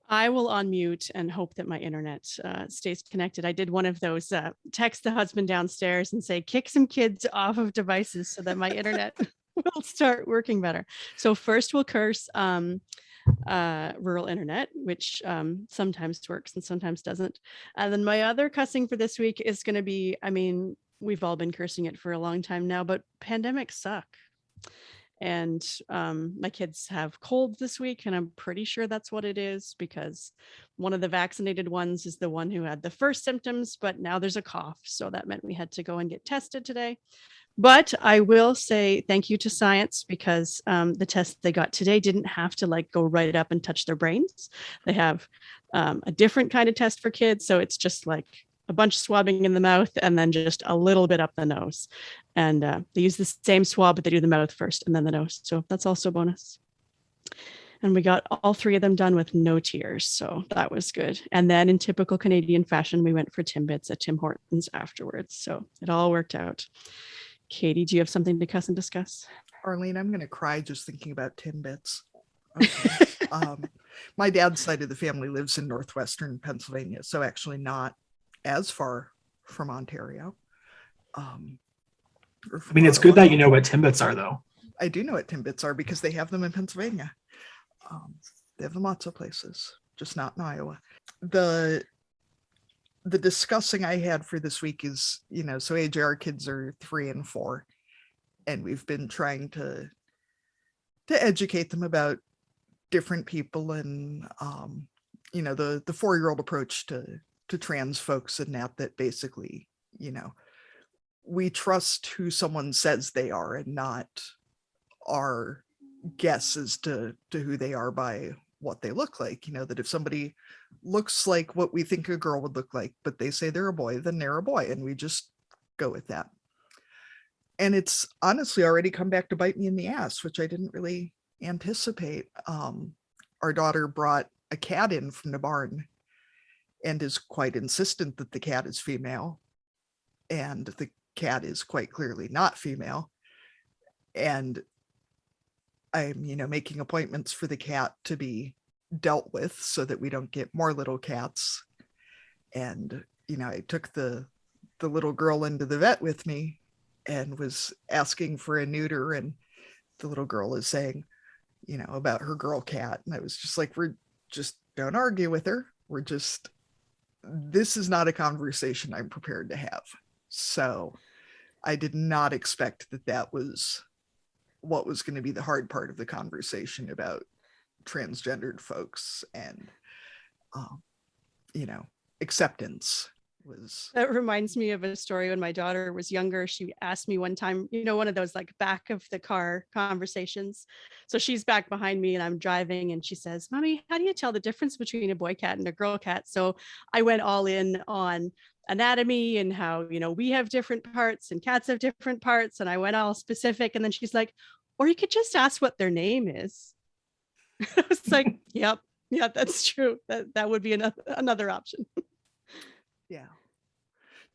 I will unmute and hope that my internet stays connected. I did one of those text the husband downstairs and say, kick some kids off of devices so that my internet will start working better. So first we'll curse rural internet, which sometimes works and sometimes doesn't. And then my other cussing for this week is going to be, I mean, we've all been cursing it for a long time now, but pandemics suck. And my kids have colds this week, and I'm pretty sure that's what it is, because one of the vaccinated ones is the one who had the first symptoms, but now there's a cough. So that meant we had to go and get tested today. But I will say thank you to science, because the test they got today didn't have to like go right up and touch their brains. They have a different kind of test for kids. So it's just like a bunch of swabbing in the mouth and then just a little bit up the nose. And they use the same swab, but they do the mouth first and then the nose. So that's also a bonus. And we got all three of them done with no tears. So that was good. And then in typical Canadian fashion, we went for Timbits at Tim Hortons afterwards. So it all worked out. Katie, do you have something to cuss and discuss? Arlene, I'm going to cry just thinking about Timbits. Okay. My dad's side of the family lives in northwestern Pennsylvania, so actually not as far from Ontario. I mean, it's good that you know what Timbits are, though. I do know what Timbits are because they have them in Pennsylvania. They have them lots of places, just not in Iowa. The discussing I had for this week is, so AJ, our kids are 3 and 4, and we've been trying to educate them about different people and, the 4-year-old approach to trans folks, and that basically, we trust who someone says they are and not our guess as to who they are by what they look like. That if somebody looks like what we think a girl would look like, but they say they're a boy, then they're a boy, and we just go with that. And it's honestly already come back to bite me in the ass, which I didn't really anticipate. Our daughter brought a cat in from the barn and is quite insistent that the cat is female, and the cat is quite clearly not female. And I'm, making appointments for the cat to be dealt with so that we don't get more little cats. And, I took the little girl into the vet with me and was asking for a neuter, and the little girl is saying, about her girl cat. And I was just like, don't argue with her. This is not a conversation I'm prepared to have. So I did not expect that was what was going to be the hard part of the conversation about transgendered folks and, acceptance. That reminds me of a story when my daughter was younger. She asked me one time, one of those like back of the car conversations. So she's back behind me and I'm driving, and she says, "Mommy, how do you tell the difference between a boy cat and a girl cat?" So I went all in on anatomy and how, we have different parts and cats have different parts. And I went all specific. And then she's like, "Or you could just ask what their name is." I was like, "Yep, Yeah, that's true. That would be another option. Yeah.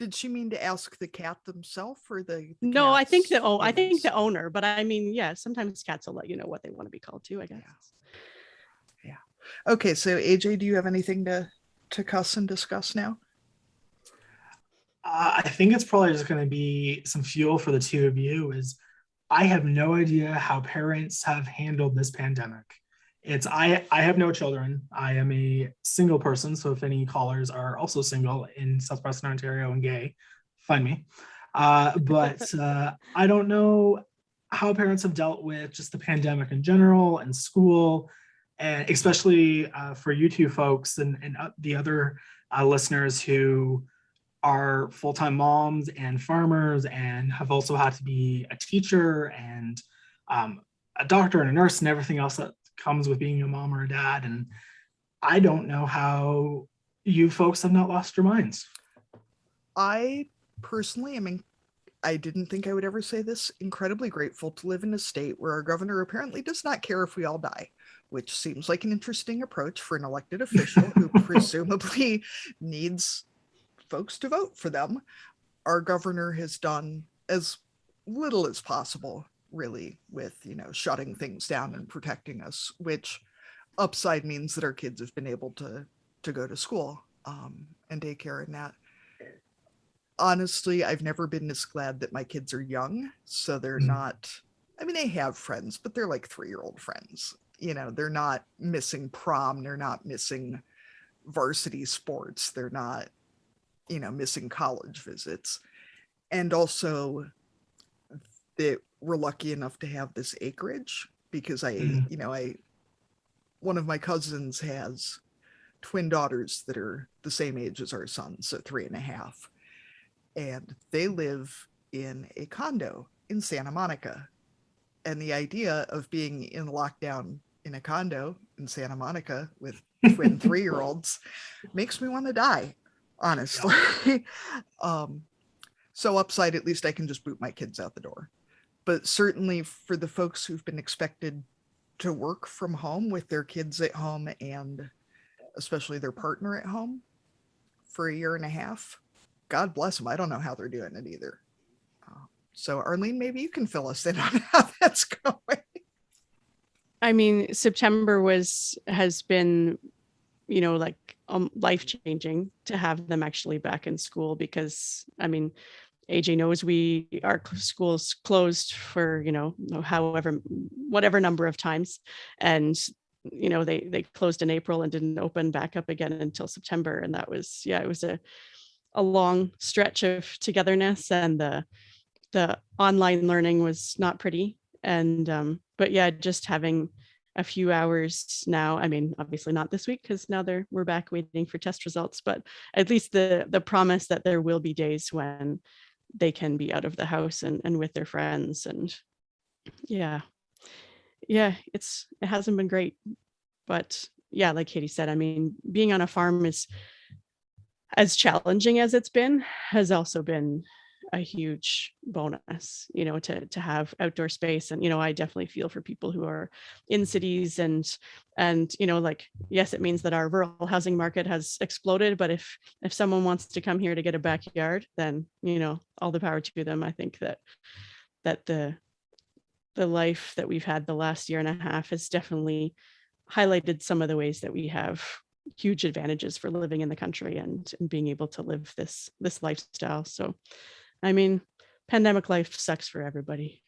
Did she mean to ask the cat themselves or the No, I think cat's I think humans? the owner, but I mean, yeah, sometimes cats will let you know what they want to be called too, I guess. Yeah. Okay, so AJ, do you have anything to cuss and discuss now? I think it's probably just going to be some fuel for the two of you. Is I have no idea how parents have handled this pandemic. I have no children. I am a single person. So if any callers are also single in Southwestern Ontario and gay, find me. But I don't know how parents have dealt with just the pandemic in general and school, and especially for you two folks and the other listeners who are full-time moms and farmers and have also had to be a teacher and a doctor and a nurse and everything else that comes with being a mom or a dad. And I don't know how you folks have not lost your minds. I personally I didn't think I would ever say this, incredibly grateful to live in a state where our governor apparently does not care if we all die, which seems like an interesting approach for an elected official who presumably needs folks to vote for them. Our governor has done as little as possible, really, with, shutting things down and protecting us, which upside means that our kids have been able to go to school and daycare and that. Honestly, I've never been this glad that my kids are young, so they're not, they have friends, but they're like 3-year-old friends. They're not missing prom, they're not missing varsity sports, they're not missing college visits. And also that we're lucky enough to have this acreage because one of my cousins has twin daughters that are the same age as our son, so 3.5. And they live in a condo in Santa Monica. And the idea of being in lockdown in a condo in Santa Monica with twin 3-year-olds makes me want to die, honestly. Yeah. So upside, at least I can just boot my kids out the door. But certainly for the folks who've been expected to work from home with their kids at home and especially their partner at home for 1.5 years, God bless them. I don't know how they're doing it either. So Arlene, maybe you can fill us in on how that's going. I mean, September has been, life-changing to have them actually back in school because, AJ knows our school's closed for, whatever number of times. And, they closed in April and didn't open back up again until September. And that was, it was a long stretch of togetherness, and the online learning was not pretty. And, but yeah, just having a few hours now, obviously not this week because now we're back waiting for test results, but at least the promise that there will be days when they can be out of the house and with their friends. And yeah, it hasn't been great, but yeah, like Katie said, being on a farm is as challenging as it's been, has also been a huge bonus, to have outdoor space. And, I definitely feel for people who are in cities and, yes, it means that our rural housing market has exploded, but if someone wants to come here to get a backyard, then, all the power to them. I think that the life that we've had the last 1.5 years has definitely highlighted some of the ways that we have huge advantages for living in the country and being able to live this lifestyle. So, pandemic life sucks for everybody.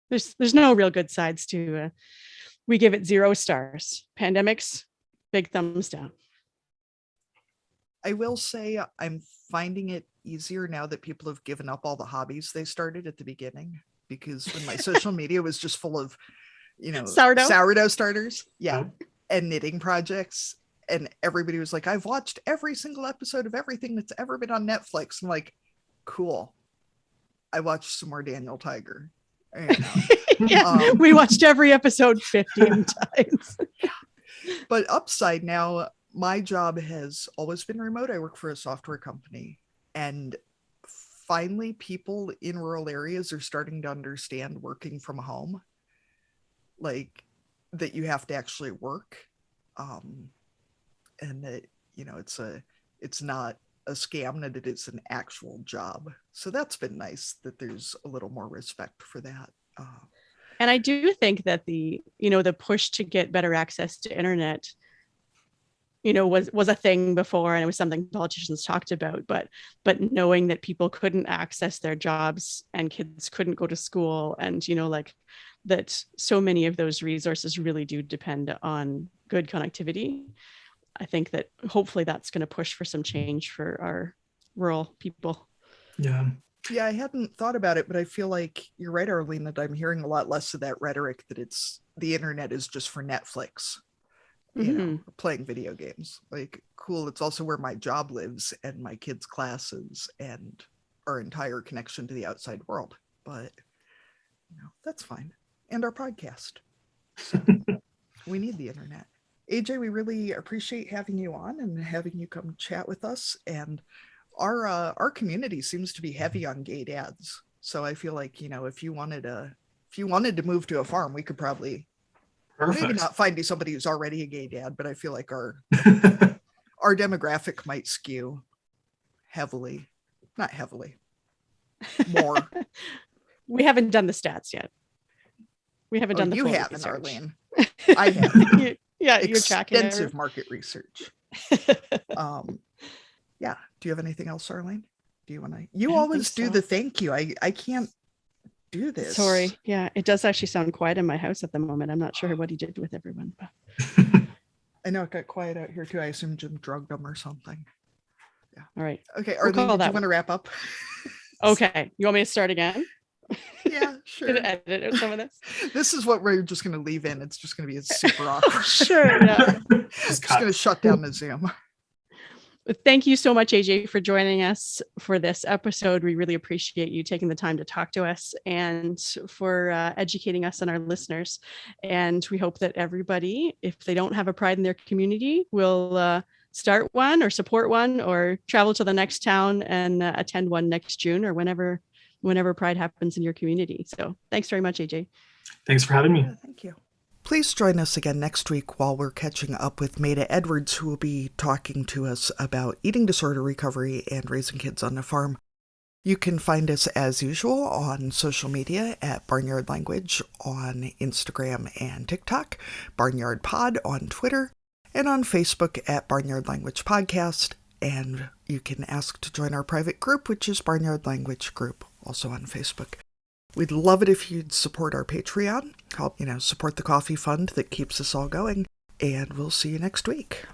There's no real good sides to we give it 0 stars. Pandemics, big thumbs down. I will say I'm finding it easier now that people have given up all the hobbies they started at the beginning, because when my social media was just full of, sourdough starters, and knitting projects, and everybody was like, I've watched every single episode of everything that's ever been on Netflix. I'm like, cool. I watched some more Daniel Tiger. We watched every episode 15 times. But upside now, my job has always been remote. I work for a software company, and finally people in rural areas are starting to understand working from home, like that you have to actually work. and that, it's not a scam, that it is an actual job. So that's been nice that there's a little more respect for that. And I do think that the push to get better access to internet, was a thing before, and it was something politicians talked about, but knowing that people couldn't access their jobs and kids couldn't go to school, and that so many of those resources really do depend on good connectivity. I think that hopefully that's going to push for some change for our rural people. Yeah. Yeah, I hadn't thought about it, but I feel like you're right, Arlene, that I'm hearing a lot less of that rhetoric that the internet is just for Netflix, playing video games. Like, cool, it's also where my job lives and my kids' classes and our entire connection to the outside world. But, that's fine. And our podcast. So we need the internet. AJ, we really appreciate having you on and having you come chat with us. And our community seems to be heavy on gay dads. So I feel like, if you wanted to move to a farm, we could probably maybe not find you somebody who's already a gay dad, but I feel like our demographic might skew not heavily, more. We haven't done the stats yet. We haven't done the you full haven't, research. Arlene. I have. Yeah, you're tracking extensive market research. Yeah. Do you have anything else, Arlene? Do you want to? You always do the thank you. I can't do this. Sorry. Yeah, it does actually sound quiet in my house at the moment. I'm not sure what he did with everyone. But I know it got quiet out here too. I assume Jim drugged them or something. Yeah. All right. Okay, Arlene, do you want to wrap up? Okay. You want me to start again? Yeah, sure. Edit some of this. This is what we're just going to leave in. It's just going to be super awkward. Sure. Yeah. Just going to shut down the Zoom. Thank you so much, AJ, for joining us for this episode. We really appreciate you taking the time to talk to us and for educating us and our listeners. And we hope that everybody, if they don't have a Pride in their community, will start one or support one or travel to the next town and attend one next June or whenever Pride happens in your community. So thanks very much, AJ. Thanks for having me. Yeah, thank you. Please join us again next week while we're catching up with Maida Edwards, who will be talking to us about eating disorder recovery and raising kids on a farm. You can find us as usual on social media at Barnyard Language on Instagram and TikTok, Barnyard Pod on Twitter, and on Facebook at Barnyard Language Podcast. And you can ask to join our private group, which is Barnyard Language Group, also on Facebook. We'd love it if you'd support our Patreon, help, support the coffee fund that keeps us all going, and we'll see you next week.